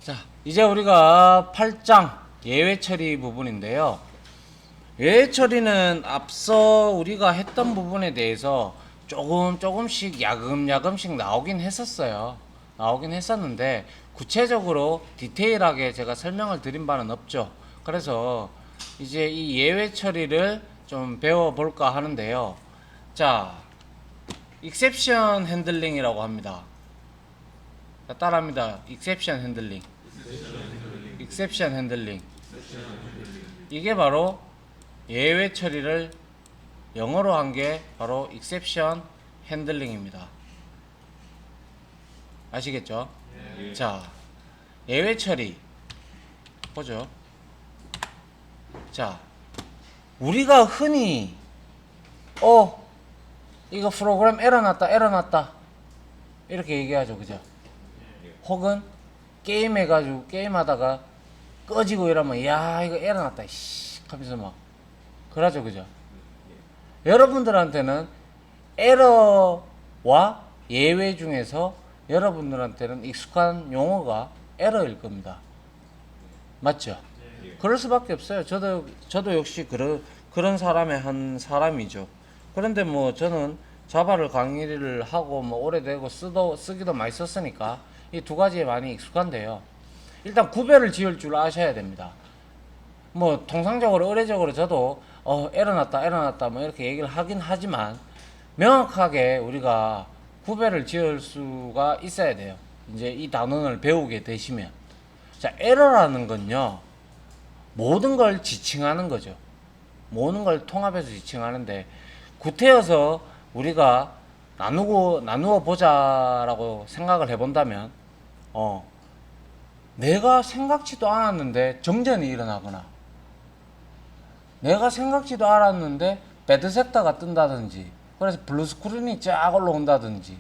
자, 이제 우리가 8장 예외 처리 부분인데요. 예외 처리는 앞서 우리가 했던 부분에 대해서 조금씩 야금야금씩 나오긴 했었어요. 나오긴 했었는데 구체적으로 디테일하게 제가 설명을 드린 바는 없죠. 그래서 이제 이 예외 처리를 좀 배워볼까 하는데요. 자, 익셉션 핸들링이라고 합니다. 자, 따라합니다. 익셉션 핸들링. 익셉션 핸들링. 이게 바로 예외 처리를 영어로 한 게 바로 익셉션 핸들링입니다. 아시겠죠? 네. 자, 예외 처리 보죠. 자, 우리가 흔히 이거 프로그램 에러 났다 이렇게 얘기하죠, 그죠? 혹은 게임해가지고 게임하다가 꺼지고 이러면 야 이거 에러 났다 씨 하면서 막 그러죠, 그죠? 여러분들한테는 에러와 예외 중에서 여러분들한테는 익숙한 용어가 에러일 겁니다. 맞죠? 그럴 수밖에 없어요. 저도 역시 그런 사람의 한 사람이죠. 그런데 뭐 저는 자바를 강의를 하고 뭐 오래되고 쓰기도 많이 썼으니까 이 두 가지에 많이 익숙한데요. 일단 구별을 지을 줄 아셔야 됩니다. 뭐 통상적으로 의례적으로 저도 에러 났다 뭐 이렇게 얘기를 하긴 하지만 명확하게 우리가 구별을 지을 수가 있어야 돼요. 이제 이 단원을 배우게 되시면. 자, 에러라는 건요, 모든 걸 지칭하는 거죠. 모든 걸 통합해서 지칭하는데, 구태여서 우리가 나누어 보자라고 생각을 해본다면, 내가 생각지도 않았는데 정전이 일어나거나, 내가 생각지도 않았는데 배드섹터가 뜬다든지, 그래서 블루 스크린이 쫙 올라온다든지,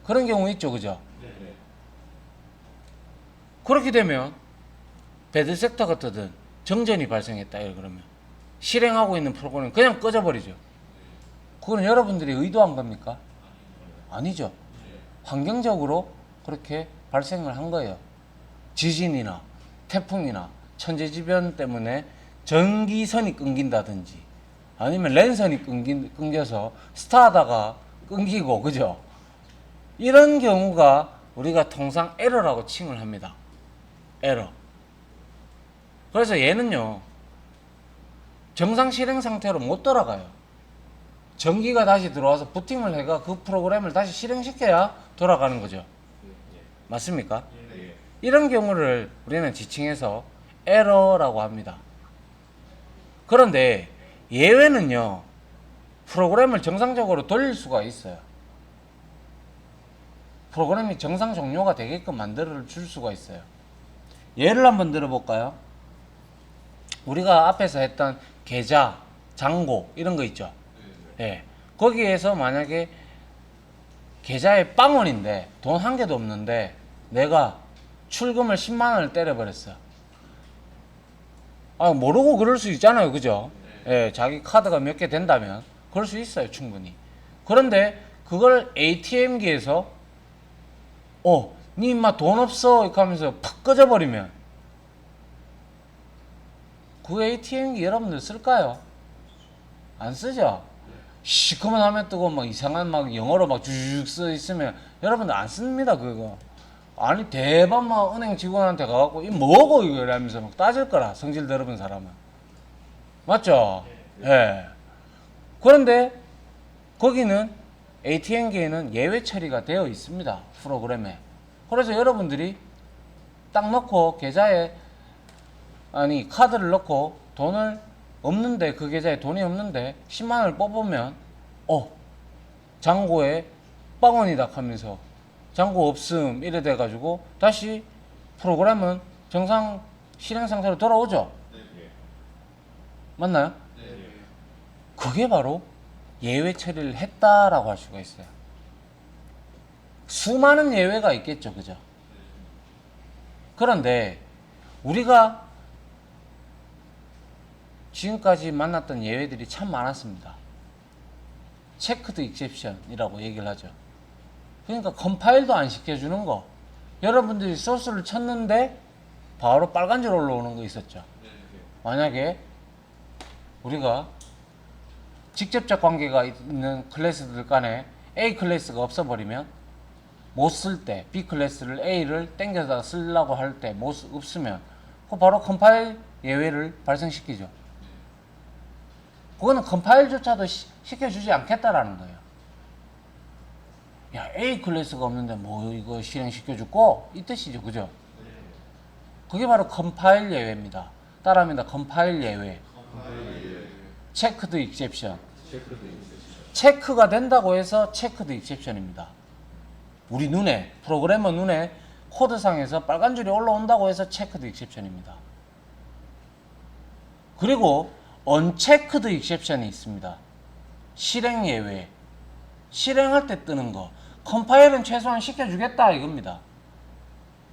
그런 경우 있죠, 그죠? 네. 그렇게 되면 배드섹터가 뜨든 정전이 발생했다 그러면 실행하고 있는 프로그램 그냥 꺼져버리죠. 그건 여러분들이 의도한 겁니까? 아니죠. 환경적으로 그렇게 발생을 한 거예요. 지진이나 태풍이나 천재지변 때문에 전기선이 끊긴다든지 아니면 랜선이 끊겨서 스타하다가 끊기고, 그죠? 이런 경우가 우리가 통상 에러라고 칭을 합니다. 에러. 그래서 얘는요, 정상 실행 상태로 못 돌아가요. 전기가 다시 들어와서 부팅을 해가 그 프로그램을 다시 실행시켜야 돌아가는 거죠. 맞습니까? 이런 경우를 우리는 지칭해서 에러라고 합니다. 그런데 예외는요, 프로그램을 정상적으로 돌릴 수가 있어요. 프로그램이 정상 종료가 되게끔 만들어 줄 수가 있어요. 예를 한번 들어볼까요? 우리가 앞에서 했던 계좌, 잔고 이런 거 있죠. 예. 거기에서 만약에 계좌에 빵원인데 돈 한 개도 없는데 내가 출금을 10만 원을 때려버렸어. 모르고 그럴 수 있잖아요, 그죠? 예, 자기 카드가 몇 개 된다면 그럴 수 있어요, 충분히. 그런데 그걸 ATM기에서 니 인마 돈 없어 이렇게 하면서 팍 꺼져버리면 그 ATM기 여러분들 쓸까요? 안 쓰죠? 시커먼 화면 뜨고 막 이상한 막 영어로 막 쭉 써 있으면 여러분들 안 씁니다, 그거. 아니 대박 막 은행 직원한테 가갖고 이 뭐고 이거 이러면서 막 따질 거라, 성질 더러운 사람은. 맞죠? 예. 그런데 거기는 ATM기에는 예외 처리가 되어 있습니다, 프로그램에. 그래서 여러분들이 딱 넣고 계좌에 카드를 넣고 돈을 없는데, 그 계좌에 돈이 없는데 10만 원을 뽑으면 잔고에 빵원이다 하면서 잔고 없음 이래 돼가지고 다시 프로그램은 정상 실행 상태로 돌아오죠. 맞나요? 그게 바로 예외 처리를 했다라고 할 수가 있어요. 수많은 예외가 있겠죠, 그죠? 그런데 우리가 지금까지 만났던 예외들이 참 많았습니다. 체크드 익셉션이라고 얘기를 하죠. 그러니까 컴파일도 안 시켜주는 거, 여러분들이 소스를 쳤는데 바로 빨간 줄 올라오는 거 있었죠. 만약에 우리가 직접적 관계가 있는 클래스들 간에 A 클래스가 없어버리면 못 쓸 때 B 클래스를 A를 땡겨다 쓰려고 할 때 못 없으면 그 바로 컴파일 예외를 발생시키죠. 그거는 컴파일조차도 시켜주지 않겠다라는 거예요. 야, A 클래스가 없는데 뭐 이거 실행시켜주고 이 뜻이죠. 그죠? 그게 바로 컴파일 예외입니다. 따라합니다. 컴파일 예외. 체크드 익셉션. 체크가 된다고 해서 체크드 익셉션입니다. 우리 눈에, 프로그래머 눈에 코드상에서 빨간 줄이 올라온다고 해서 체크드 익셉션입니다. 그리고 언체크드 익셉션이 있습니다. 실행 예외. 실행할 때 뜨는 거. 컴파일은 최소한 시켜주겠다 이겁니다.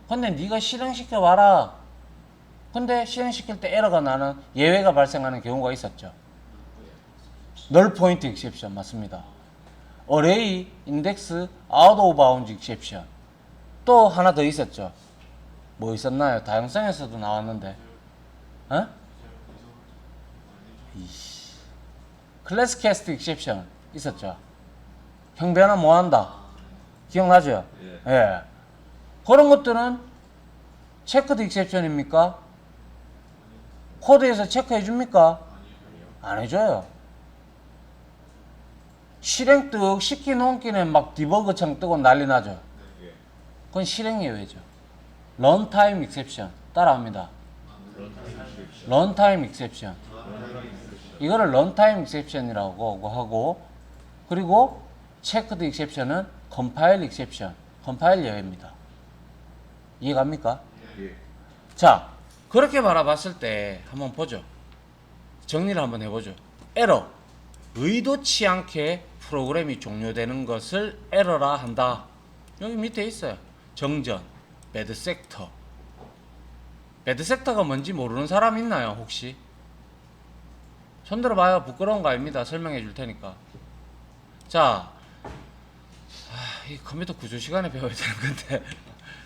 근데 네가 실행시켜 봐라. 근데 실행시킬 때 에러가 나는 예외가 발생하는 경우가 있었죠. 널 포인트 익셉션 맞습니다. 어레이 인덱스 아웃 오브 바운드 익셉션. 또 하나 더 있었죠. 뭐 있었나요? 다양성에서도 나왔는데. 어? 클래스 캐스트 익셉션 있었죠. 형변화 뭐 한다. 기억나죠? 예. 그런 것들은 체크드 익셉션입니까? 코드에서 체크해 줍니까? 안 해줘요. 실행 뜩 시키 놓기는 막 디버그 창 뜨고 난리 나죠. 그건 실행 예외죠. 런타임 익셉션 따라합니다. 런타임 익셉션. 이거를 런타임 익셉션이라고 하고, 그리고 체크드 익셉션은 컴파일 익셉션, 컴파일 예외입니다. 이해갑니까? 자, 그렇게 바라봤을 때 한번 보죠. 정리를 한번 해보죠. 에러. 의도치 않게 프로그램이 종료되는 것을 에러라 한다. 여기 밑에 있어요. 정전, 배드 섹터. 배드 섹터가 뭔지 모르는 사람 있나요, 혹시? 손 들어봐요. 부끄러운 거 아닙니다. 설명해 줄 테니까. 자, 이 컴퓨터 구조 시간에 배워야 되는 건데.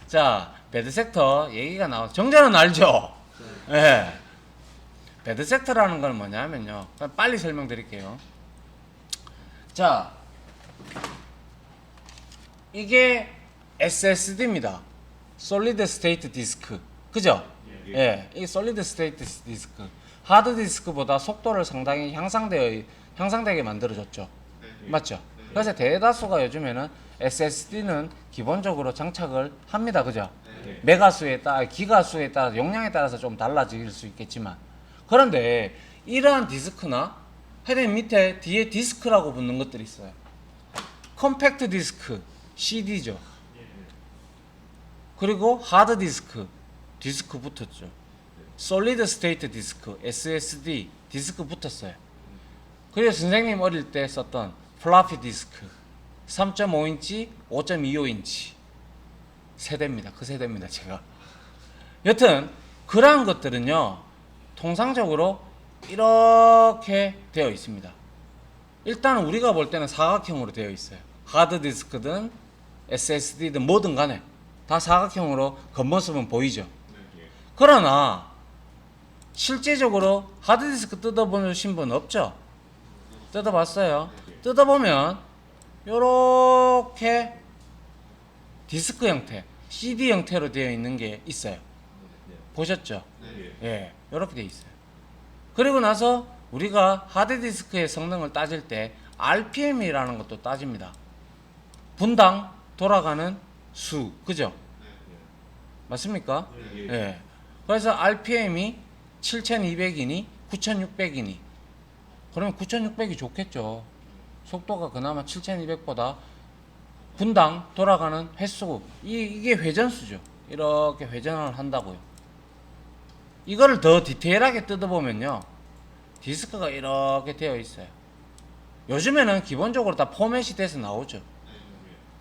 자, 배드 섹터 얘기가 나와. 정전은 알죠? 예. 네. 배드 섹터라는 건 뭐냐면요. 빨리 설명드릴게요. 자, 이게 SSD입니다. Solid State Disk. 그죠? 예. 이 Solid State Disk. 하드 디스크보다 속도를 상당히 향상되게 만들어졌죠. 맞죠? 그래서 대다수가 요즘에는 SSD는 기본적으로 장착을 합니다. 그죠? 메가수에 따라, 기가수에 따라, 용량에 따라서 좀 달라질 수 있겠지만. 그런데 이러한 디스크나 헤드 밑에 뒤에 디스크라고 붙는 것들이 있어요. 컴팩트 디스크, CD죠. 그리고 하드 디스크, 디스크 붙었죠. 솔리드 스테이트 디스크, SSD, 디스크 붙었어요. 그리고 선생님 어릴 때 썼던 플라피 디스크, 3.5인치, 5.25인치 세대입니다. 그 세대입니다, 제가. 여튼 그러한 것들은요, 통상적으로 이렇게 되어 있습니다. 일단 우리가 볼 때는 사각형으로 되어 있어요. 하드 디스크든 SSD든 뭐든 간에 다 사각형으로 겉모습은 보이죠. 그러나 실제적으로 하드디스크 뜯어보신 분 없죠? 뜯어봤어요. 뜯어보면 요렇게 디스크 형태, CD 형태로 되어 있는 게 있어요. 보셨죠? 예, 요렇게 되어 있어요. 그리고 나서 우리가 하드디스크의 성능을 따질 때 RPM이라는 것도 따집니다. 분당 돌아가는 수, 그죠? 맞습니까? 예. 그래서 RPM이 7200이니 9600이니 그러면 9600이 좋겠죠. 속도가 그나마 7200보다 분당 돌아가는 횟수, 이게 회전수죠. 이렇게 회전을 한다고요. 이거를 더 디테일하게 뜯어보면요, 디스크가 이렇게 되어 있어요. 요즘에는 기본적으로 다 포맷이 돼서 나오죠.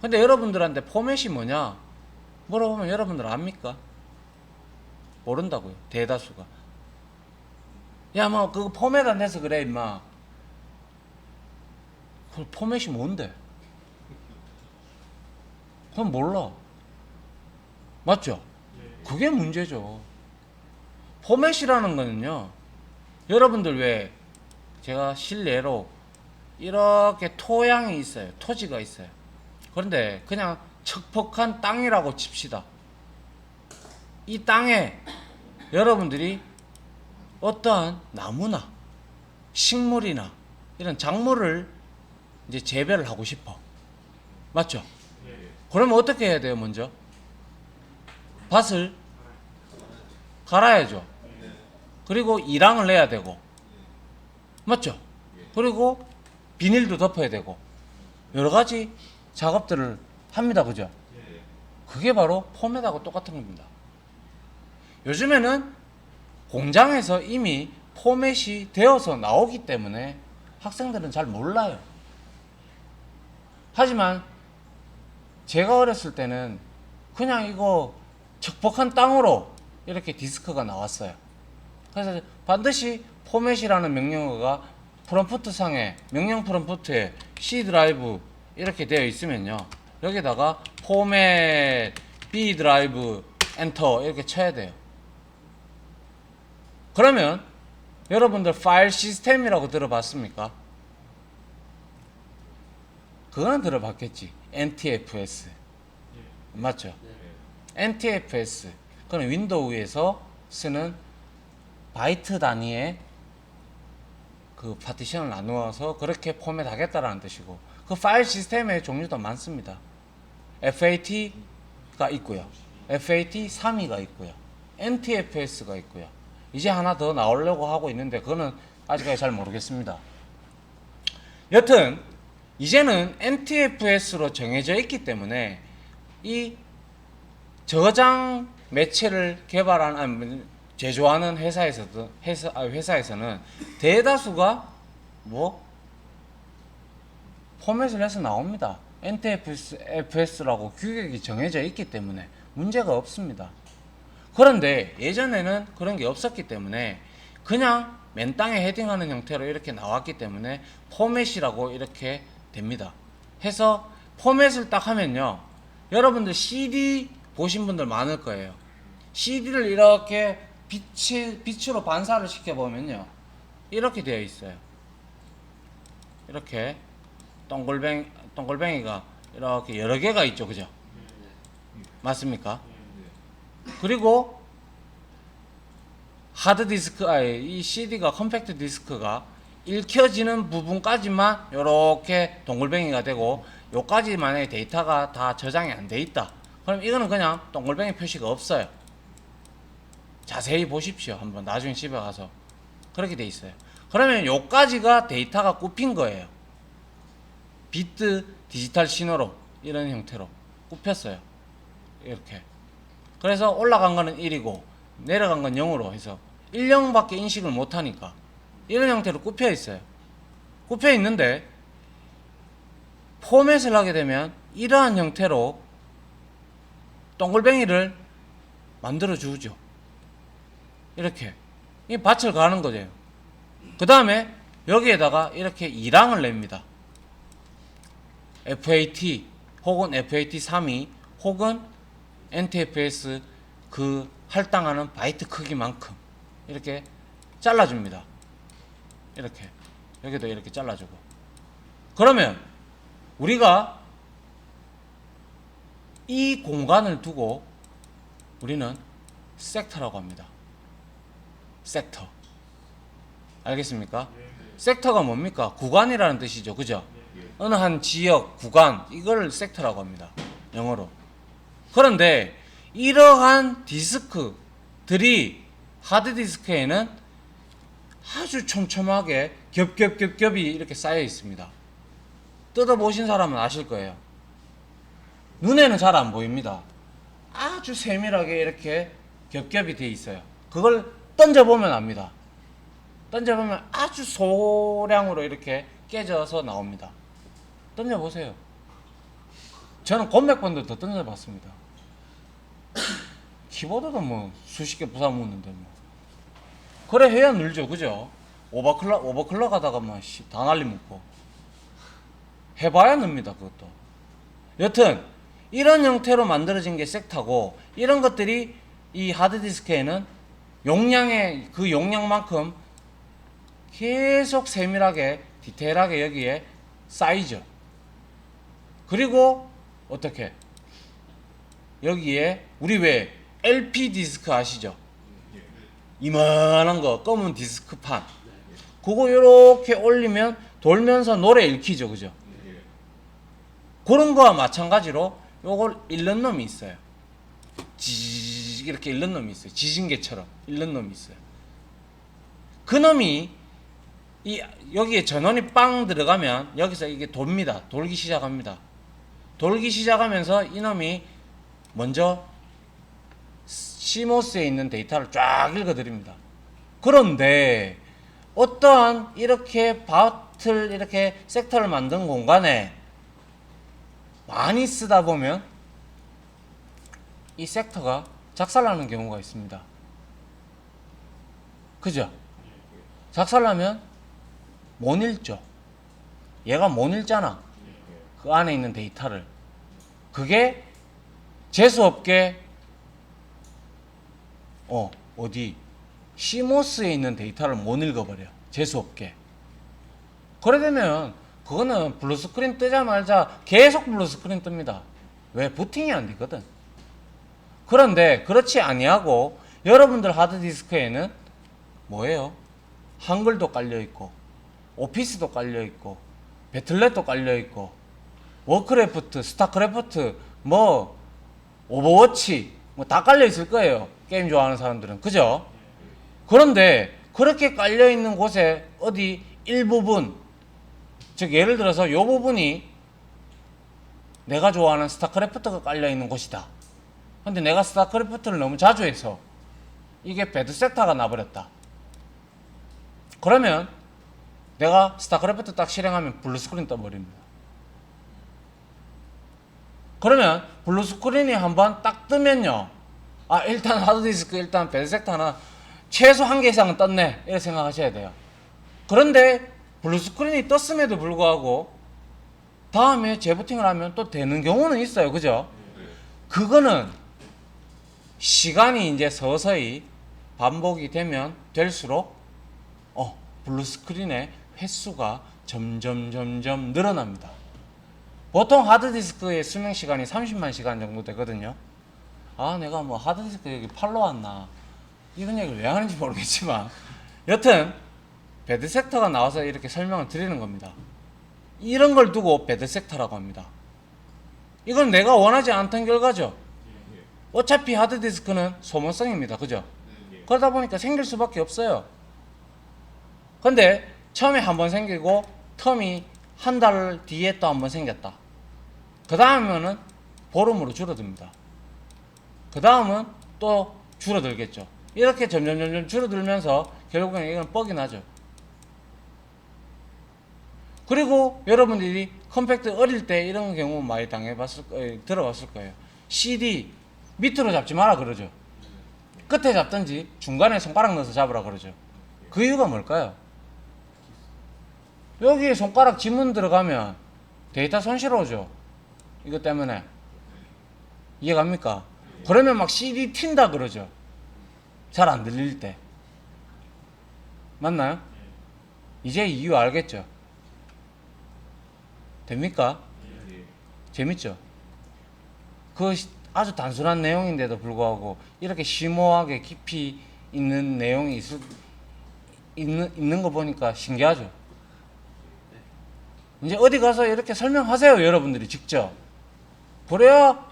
근데 여러분들한테 포맷이 뭐냐 물어보면 여러분들 압니까? 모른다고요. 대다수가. 야, 뭐 그거 포맷 안 돼서 그래 임마. 그 포맷이 뭔데? 그건 몰라. 맞죠? 그게 문제죠. 포맷이라는 거는요, 여러분들 왜 제가 실례로 이렇게 토양이 있어요. 토지가 있어요. 그런데 그냥 척박한 땅이라고 칩시다. 이 땅에 여러분들이 어떠한 나무나 식물이나 이런 작물을 이제 재배를 하고 싶어. 맞죠? 그러면 어떻게 해야 돼요, 먼저? 밭을 갈아야죠. 그리고 이랑을 내야 되고. 맞죠? 그리고 비닐도 덮어야 되고. 여러 가지 작업들을 합니다. 그죠? 그게 바로 포맷하고 똑같은 겁니다. 요즘에는 공장에서 이미 포맷이 되어서 나오기 때문에 학생들은 잘 몰라요. 하지만 제가 어렸을 때는 그냥 이거 척박한 땅으로 이렇게 디스크가 나왔어요. 그래서 반드시 포맷이라는 명령어가 프롬프트 상에, 명령 프롬프트에 C 드라이브 이렇게 되어 있으면요, 여기다가 포맷 B 드라이브 엔터 이렇게 쳐야 돼요. 그러면 여러분들 파일 시스템이라고 들어봤습니까? 그거는 들어봤겠지. NTFS 맞죠? NTFS 그건 윈도우에서 쓰는 바이트 단위의 그 파티션을 나누어서 그렇게 포맷하겠다라는 뜻이고, 그 파일 시스템의 종류도 많습니다. FAT가 있고요, FAT32가 있고요, NTFS가 있고요. 이제 하나 더 나오려고 하고 있는데 그거는 아직까지 잘 모르겠습니다. 여튼 이제는 NTFS로 정해져 있기 때문에 이 저장 매체를 제조하는 회사에서는 대다수가 포맷을 해서 나옵니다. NTFS라고 규격이 정해져 있기 때문에 문제가 없습니다. 그런데 예전에는 그런 게 없었기 때문에 그냥 맨 땅에 헤딩하는 형태로 이렇게 나왔기 때문에 포맷이라고 이렇게 됩니다. 해서 포맷을 딱 하면요, 여러분들 CD 보신 분들 많을 거예요. CD를 이렇게 빛으로 반사를 시켜보면요, 이렇게 되어 있어요. 이렇게 동글뱅이가 이렇게 여러 개가 있죠. 그죠? 맞습니까? 그리고 이 CD가, 컴팩트 디스크가 읽혀지는 부분까지만 이렇게 동글뱅이가 되고, 요까지만의 데이터가 다 저장이 안 돼 있다. 그럼 이거는 그냥 동글뱅이 표시가 없어요. 자세히 보십시오. 한번 나중에 집에 가서. 그렇게 돼 있어요. 그러면 요까지가 데이터가 굽힌 거예요. 비트 디지털 신호로 이런 형태로 굽혔어요. 이렇게. 그래서 올라간 거는 1이고 내려간 건 0으로 해서 1,0밖에 인식을 못하니까 이런 형태로 굽혀 있어요. 굽혀 있는데 포맷을 하게 되면 이러한 형태로 동글뱅이를 만들어 주죠. 이렇게 이 밭을 가는 거죠. 그 다음에 여기에다가 이렇게 2랑을 냅니다. FAT 혹은 FAT32 혹은 NTFS 그 할당하는 바이트 크기만큼 이렇게 잘라줍니다. 이렇게 여기도 이렇게 잘라주고. 그러면 우리가 이 공간을 두고 우리는 섹터라고 합니다. 섹터. 알겠습니까? 섹터가 뭡니까? 구간이라는 뜻이죠. 그죠? 어느 한 지역, 구간, 이걸 섹터라고 합니다. 영어로. 그런데 이러한 디스크들이 하드디스크에는 아주 촘촘하게 겹겹겹겹이 이렇게 쌓여 있습니다. 뜯어보신 사람은 아실 거예요. 눈에는 잘 안 보입니다. 아주 세밀하게 이렇게 겹겹이 돼 있어요. 그걸 던져보면 압니다. 던져보면 아주 소량으로 이렇게 깨져서 나옵니다. 던져보세요. 저는 몇백 번도 더 던져봤습니다. 키보드도 뭐 수십 개 부숴먹는데 뭐. 그래 해야 늘죠. 그죠? 오버클럭 하다가 뭐 다 날리 먹고. 해봐야 늡니다. 그것도. 여튼 이런 형태로 만들어진 게 섹터고, 이런 것들이 이 하드디스크에는 용량의 그 용량만큼 계속 세밀하게 디테일하게 여기에 쌓이죠. 그리고 어떻게 여기에 우리 왜 LP 디스크 아시죠? 이만한 거 검은 디스크판, 그거 이렇게 올리면 돌면서 노래 읽히죠, 그죠? 그런 거와 마찬가지로 요걸 읽는 놈이 있어요. 지 이렇게 읽는 놈이 있어요. 지진계처럼 읽는 놈이 있어요. 그 놈이 여기에 전원이 빵 들어가면 여기서 이게 돕니다. 돌기 시작합니다. 돌기 시작하면서 이놈이 먼저 CMOS에 있는 데이터를 쫙 읽어드립니다. 그런데 어떠한 이렇게 바틀 이렇게 섹터를 만든 공간에 많이 쓰다 보면 이 섹터가 작살나는 경우가 있습니다. 그죠? 작살나면 못 읽죠. 얘가 못 읽잖아. 그 안에 있는 데이터를. 그게 재수없게 어디 CMOS에 있는 데이터를 못 읽어버려. 재수없게. 그래 되면 그거는 블루스크린 뜨자마자 계속 블루스크린 뜹니다. 왜? 부팅이 안 되거든. 그런데 그렇지 아니하고 여러분들 하드디스크에는 뭐예요? 한글도 깔려있고 오피스도 깔려있고 배틀넷도 깔려있고 워크래프트, 스타크래프트, 뭐 오버워치 뭐 다 깔려있을 거예요. 게임 좋아하는 사람들은. 그죠? 그런데 그렇게 깔려있는 곳에 어디 일부분, 즉 예를 들어서 요 부분이 내가 좋아하는 스타크래프트가 깔려있는 곳이다. 근데 내가 스타크래프트를 너무 자주 해서 이게 배드 섹터가 나버렸다. 그러면 내가 스타크래프트 딱 실행하면 블루스크린 떠버립니다. 그러면 블루스크린이 한번 딱 뜨면요, 아 일단 하드디스크 일단 배드 섹터 하나 최소 한 개 이상은 떴네, 이렇게 생각하셔야 돼요. 그런데 블루스크린이 떴음에도 불구하고 다음에 재부팅을 하면 또 되는 경우는 있어요. 그죠? 그거는 시간이 이제 서서히 반복이 되면 될수록 블루스크린의 횟수가 점점 늘어납니다. 보통 하드디스크의 수명시간이 30만 시간 정도 되거든요. 아 내가 뭐 하드디스크 여기 팔러 왔나 이런 얘기를 왜 하는지 모르겠지만 여튼 배드 섹터가 나와서 이렇게 설명을 드리는 겁니다. 이런 걸 두고 배드 섹터라고 합니다. 이건 내가 원하지 않던 결과죠. 어차피 하드디스크는 소모성입니다. 그죠? 그러다 보니까 생길 수밖에 없어요. 근데 처음에 한번 생기고 텀이 한 달 뒤에 또 한번 생겼다. 그 다음에는 보름으로 줄어듭니다. 그 다음은 또 줄어들겠죠. 이렇게 점점 줄어들면서 결국에는 이건 뻑이 나죠. 그리고 여러분들이 컴팩트 어릴 때 이런 경우 많이 들어봤을 거예요. CD 밑으로 잡지 마라 그러죠. 끝에 잡든지 중간에 손가락 넣어서 잡으라 그러죠. 그 이유가 뭘까요? 여기에 손가락 지문 들어가면 데이터 손실오죠. 이것 때문에. 이해갑니까? 그러면 막 CD 튄다 그러죠. 잘 안 들릴 때. 맞나요? 이제 이유 알겠죠? 됩니까? 재밌죠? 그 아주 단순한 내용인데도 불구하고 이렇게 심오하게 깊이 있는 내용이 있는 거 보니까 신기하죠? 이제 어디 가서 이렇게 설명하세요, 여러분들이 직접. 그래야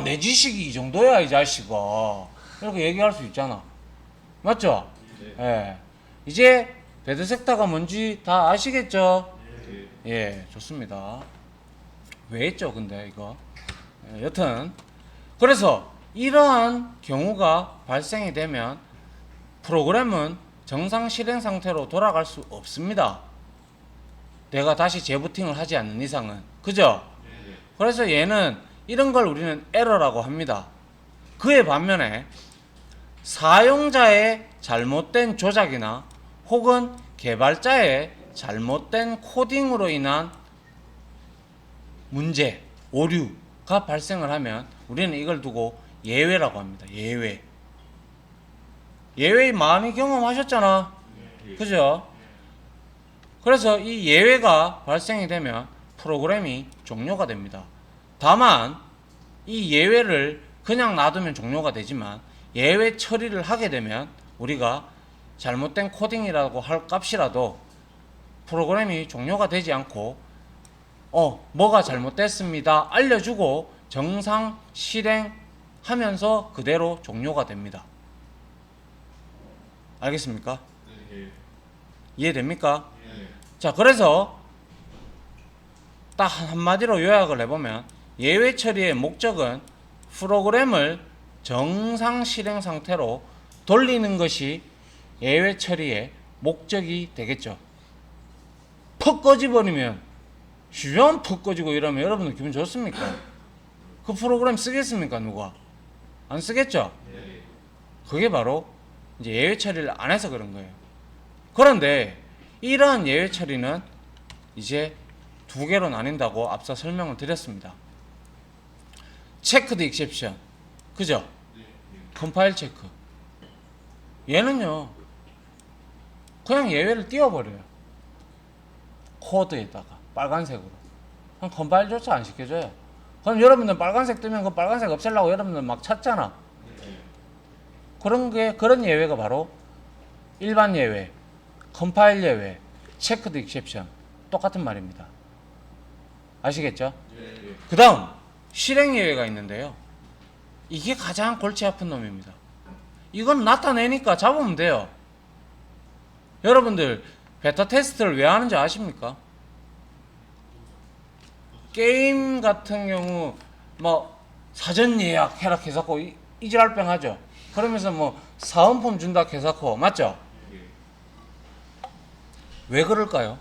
내 지식이 이 정도야 이 자식아, 이렇게 얘기할 수 있잖아. 맞죠? 예. 이제 배드 섹터가 뭔지 다 아시겠죠? 예, 좋습니다. 왜 했죠, 근데 이거? 여튼 그래서 이러한 경우가 발생이 되면 프로그램은 정상 실행 상태로 돌아갈 수 없습니다. 내가 다시 재부팅을 하지 않는 이상은. 그죠? 그래서 얘는 이런 걸 우리는 에러라고 합니다. 그에 반면에 사용자의 잘못된 조작이나 혹은 개발자의 잘못된 코딩으로 인한 문제, 오류 발생을 하면 우리는 이걸 두고 예외라고 합니다. 예외. 예외 많이 경험하셨잖아. 그죠? 그래서 이 예외가 발생이 되면 프로그램이 종료가 됩니다. 다만 이 예외를 그냥 놔두면 종료가 되지만 예외 처리를 하게 되면 우리가 잘못된 코딩이라고 할 값이라도 프로그램이 종료가 되지 않고 뭐가 잘못됐습니다 알려주고 정상 실행하면서 그대로 종료가 됩니다. 알겠습니까? 이해됩니까? 자, 그래서 딱 한마디로 요약을 해보면 예외 처리의 목적은 프로그램을 정상 실행 상태로 돌리는 것이 예외 처리의 목적이 되겠죠. 퍽 꺼져버리면 슈전 퍽 꺼지고 이러면 여러분들 기분 좋습니까? 그 프로그램 쓰겠습니까? 누가? 안 쓰겠죠? 그게 바로 이제 예외 처리를 안 해서 그런 거예요. 그런데 이러한 예외 처리는 이제 두 개로 나뉜다고 앞서 설명을 드렸습니다. 체크드 익셉션, 그죠? 컴파일 체크. 얘는요 그냥 예외를 띄워버려요. 코드에다가 빨간색으로. 그럼 컴파일조차 안 시켜줘요. 그럼 여러분들 빨간색 뜨면 그 빨간색 없애려고 여러분들 막 찾잖아. 그런 예외가 바로 일반 예외, 컴파일 예외, 체크드 익셉션 똑같은 말입니다. 아시겠죠? 그 다음 실행 예외가 있는데요. 이게 가장 골치 아픈 놈입니다. 이건 나타내니까 잡으면 돼요. 여러분들 베타 테스트를 왜 하는지 아십니까? 게임 같은 경우 뭐 사전 예약 해라 해서고 이질할병 하죠. 그러면서 뭐 사은품 준다 해서고 맞죠? 왜 그럴까요?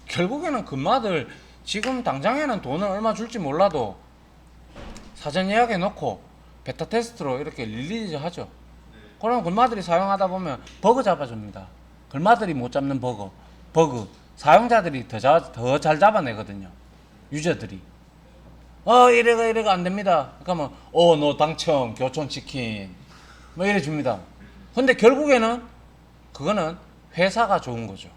결국에는 금마들 지금 당장에는 돈을 얼마 줄지 몰라도 사전 예약해 놓고 베타 테스트로 이렇게 릴리즈 하죠. 그럼 글마들이 사용하다 보면 버그 잡아줍니다. 글마들이 못 잡는 버그 사용자들이 더 잘 잡아내거든요. 유저들이 이래가 안 됩니다. 그러면 너 당첨 교촌 치킨 뭐 이래 줍니다. 근데 결국에는 그거는 회사가 좋은 거죠.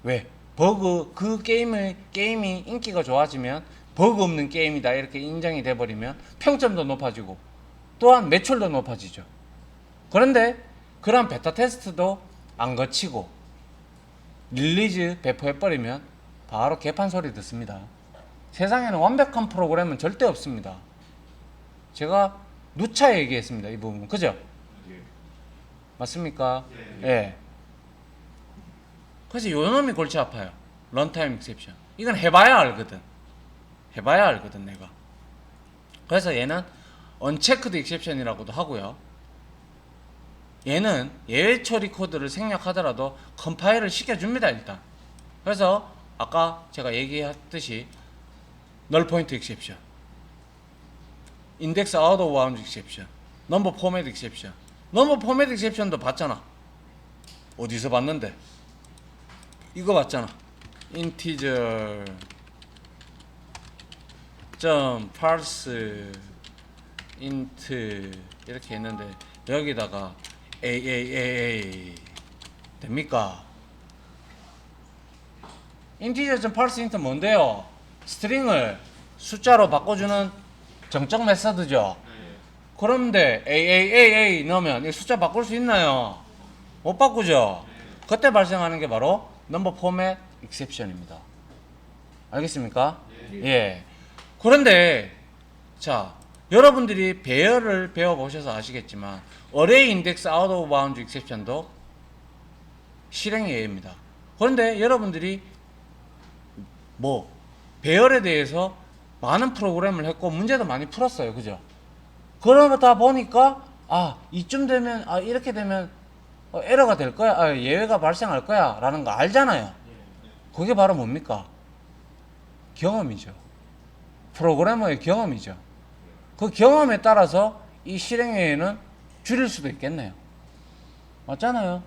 왜? 버그 그 게임이 인기가 좋아지면 버그 없는 게임이다 이렇게 인정이 돼 버리면 평점도 높아지고 또한 매출도 높아지죠. 그런데 그런 베타 테스트도 안 거치고 릴리즈 배포해버리면 바로 개판 소리 듣습니다. 세상에는 완벽한 프로그램은 절대 없습니다. 제가 누차 얘기했습니다. 이 부분. 그죠? 맞습니까? 예. 그래서 요 놈이 골치 아파요. 런타임 익셉션. 이건 해봐야 알거든. 내가. 그래서 얘는 언체크드 익셉션이라고도 하고요. 얘는 예외 처리 코드를 생략하더라도 컴파일을 시켜줍니다. 일단. 그래서 아까 제가 얘기했듯이 널 포인트 익셉션, 인덱스 아웃 오브 바운드 익셉션, 넘버 포맷 익셉션. 넘버 포맷 익셉션도 봤잖아. 어디서 봤는데? 이거 봤잖아. integer parse int 이렇게 했는데 여기다가 AAAA 됩니까? integer parse int 뭔데요? 스트링을 숫자로 바꿔주는 정적 메서드죠. 그런데 AAAA 넣으면 이 숫자 바꿀 수 있나요? 못 바꾸죠. 그때 발생하는 게 바로 넘버 포맷 익셉션입니다. 알겠습니까? 예. 그런데 자, 여러분들이 배열을 배워보셔서 아시겠지만 어레이 인덱스 아웃 오브 바운드 익셉션도 실행 예외입니다. 그런데 여러분들이 뭐 배열에 대해서 많은 프로그램을 했고 문제도 많이 풀었어요. 그죠? 그러다 보니까 이쯤 되면 이렇게 되면 에러가 될 거야. 예외가 발생할 거야 라는 거 알잖아요. 그게 바로 뭡니까? 경험이죠. 프로그래머의 경험이죠. 그 경험에 따라서 이 실행예외는 줄일 수도 있겠네요. 맞잖아요.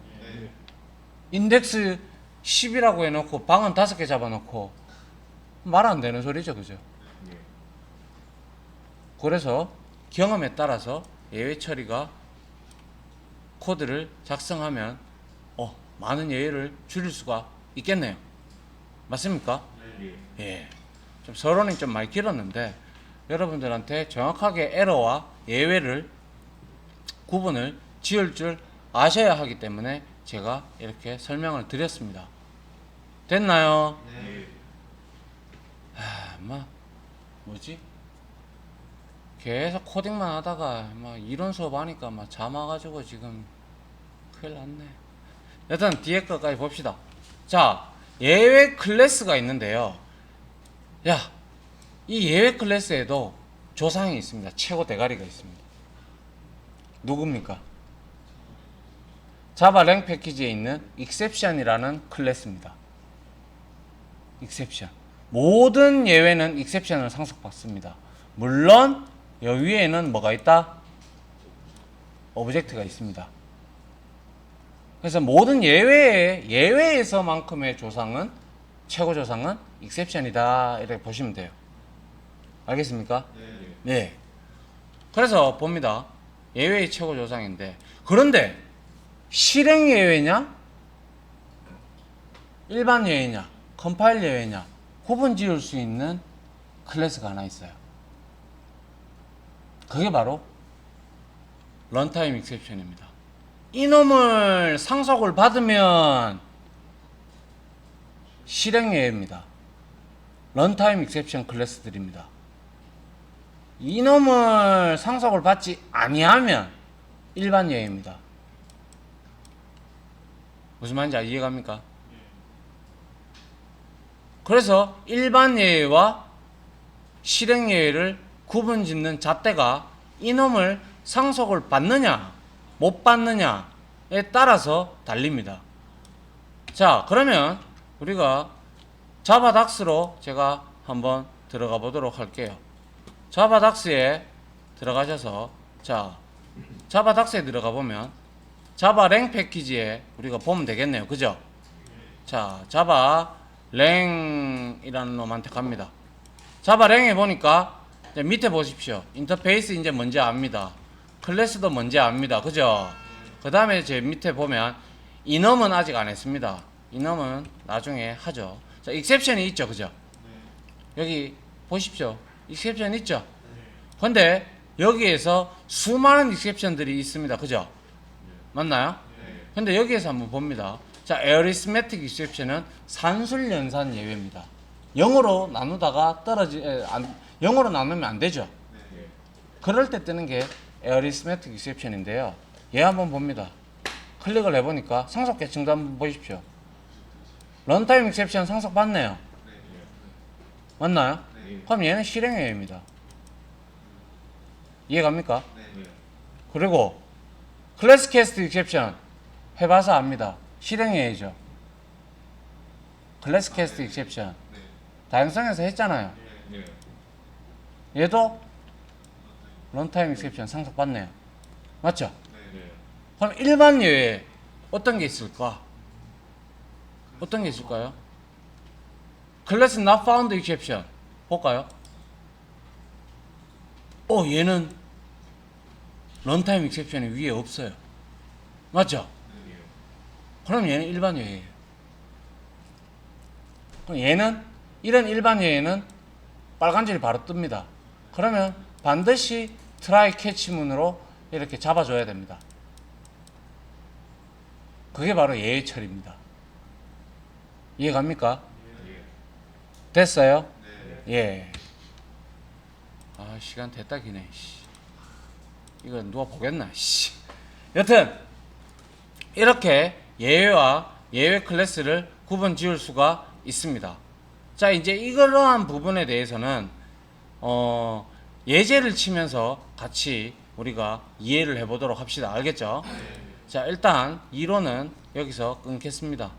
인덱스 10이라고 해놓고 방은 5개 잡아놓고 말 안 되는 소리죠. 그죠? 그래서 경험에 따라서 예외 처리가 코드를 작성하면 많은 예외를 줄일 수가 있겠네요. 맞습니까? 예. 좀 서론이 좀 많이 길었는데 여러분들한테 정확하게 에러와 예외를 구분을 지을 줄 아셔야 하기 때문에 제가 이렇게 설명을 드렸습니다. 됐나요? 네. 뭐지? 계속 코딩만 하다가 이론 수업 하니까 잠 와가지고 지금 큰일 났네. 여튼 뒤에 거까지 봅시다. 자, 예외 클래스가 있는데요. 이 예외 클래스에도 조상이 있습니다. 최고 대가리가 있습니다. 누굽니까? 자바 랭 패키지에 있는 exception이라는 클래스입니다. exception. 모든 예외는 exception을 상속받습니다. 물론 여기 위에는 뭐가 있다? 오브젝트가 있습니다. 그래서 모든 예외에서만큼의 조상은 최고 조상은 exception이다 이렇게 보시면 돼요. 알겠습니까? 네. 그래서 봅니다. 예외의 최고 조상인데 그런데 실행 예외냐? 일반 예외냐? 컴파일 예외냐? 구분 지을 수 있는 클래스가 하나 있어요. 그게 바로 런타임 익셉션입니다. 이놈을 상속을 받으면 실행 예외입니다. 런타임 익셉션 클래스들입니다. 이놈을 상속을 받지 아니하면 일반 예외입니다. 무슨 말인지 이해갑니까? 그래서 일반 예외와 실행 예외를 구분 짓는 잣대가 이놈을 상속을 받느냐 못 받느냐에 따라서 달립니다. 자, 그러면 우리가 자바닥스로 제가 한번 들어가 보도록 할게요. 자바닥스에 들어가셔서 자바닥스에 들어가 보면 자바 랭 패키지에 우리가 보면 되겠네요. 그죠? 자, 자바 랭이라는 놈한테 갑니다. 자바 랭에 보니까 이제 밑에 보십시오. 인터페이스 이제 뭔지 압니다. 클래스도 뭔지 압니다. 그죠? 그 다음에 제 밑에 보면 이놈은 아직 안 했습니다. 이놈은 나중에 하죠. 자, 익셉션이 있죠. 그죠? 여기 보십시오. 익셉션 있죠? 근데 여기에서 수많은 익셉션들이 있습니다. 그죠? 맞나요? 근데 여기에서 한번 봅니다. 자, arithmetic exception은 산술 연산 예외입니다. 0으로 나누다가 영어로 나누면 안 되죠. 그럴 때 뜨는 게 arithmetic exception인데요. 얘 한번 봅니다. 클릭을 해보니까 상속 계층도 한번 보십시오. 런타임 exception 상속 받네요. 맞나요? 그럼 얘는 실행 예외입니다. 이해갑니까? 그리고 클래스 캐스트 exception 해봐서 압니다. 실행 예외죠. 클래스 캐스트 exception 다양성에서 했잖아요. 얘도 런타임 익셉션 상속받네요. 맞죠? 그럼 일반 예외 어떤 게 있을까? 어떤 게 있을까요? 클래스 not found exception 볼까요? 얘는 런타임 익셉션이 위에 없어요. 맞죠? 그럼 얘는 일반 예외예요. 그럼 얘는 이런 일반 예외는 빨간 줄이 바로 뜹니다. 그러면 반드시 트라이 캐치문으로 이렇게 잡아줘야 됩니다. 그게 바로 예외 처리입니다. 이해갑니까? 됐어요? 예. 시간 됐다 기네. 이거 누가 보겠나? 여튼 이렇게 예외와 예외 클래스를 구분 지을 수가 있습니다. 자, 이제 이러한 부분에 대해서는 예제를 치면서 같이 우리가 이해를 해보도록 합시다. 알겠죠? 자, 일단 이론은 여기서 끊겠습니다.